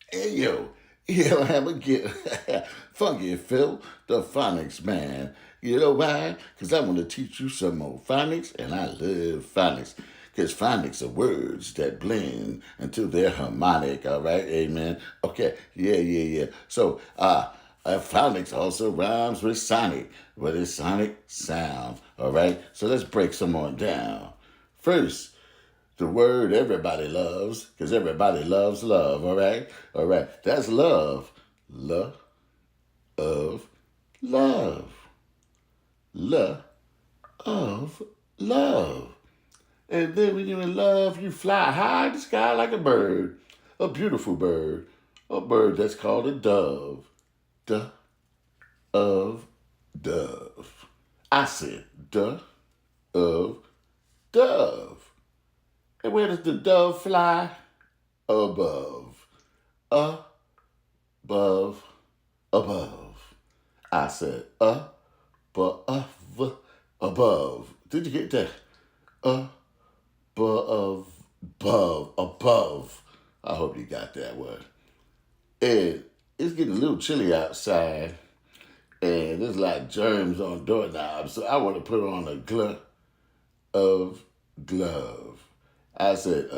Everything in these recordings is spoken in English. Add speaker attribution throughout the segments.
Speaker 1: Hey yo, I'm a get funky Phil, the Phonics man. You know why? Because I want to teach you some more phonics, and I love phonics. Because phonics are words that blend until they're harmonic, all right? Amen. Okay, yeah. So, phonics also rhymes with sonic, but it's sonic sound, all right? So let's break some more down. First, the word everybody loves, because everybody loves love, all right? All right, that's love. Love of love. Love of love. And then when you're in love, you fly high in the sky like a bird. A beautiful bird. A bird that's called a dove. Duh of dove. I said duh of dove. And where does the dove fly? Above. Above. Above. I said above. Above. Did you get that? Above. I hope you got that one. And it's getting a little chilly outside, and there's like germs on doorknobs, so I want to put on a of glove. I said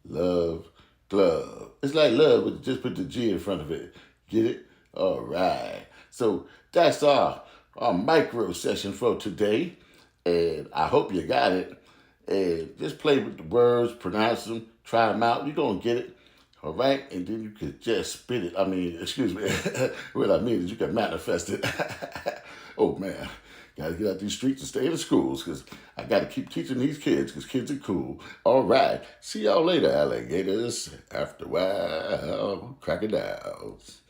Speaker 1: love, glove. It's like love, but just put the G in front of it. Get it? All right. So that's our micro session for today, and I hope you got it. And just play with the words, pronounce them, try them out. You're gonna get it. All right, and then you could just spit it. I mean, excuse me. What I mean is you can manifest it. Oh man, gotta get out these streets and stay in the schools because I gotta keep teaching these kids because kids are cool. All right, see y'all later, alligators. After a while, crocodiles.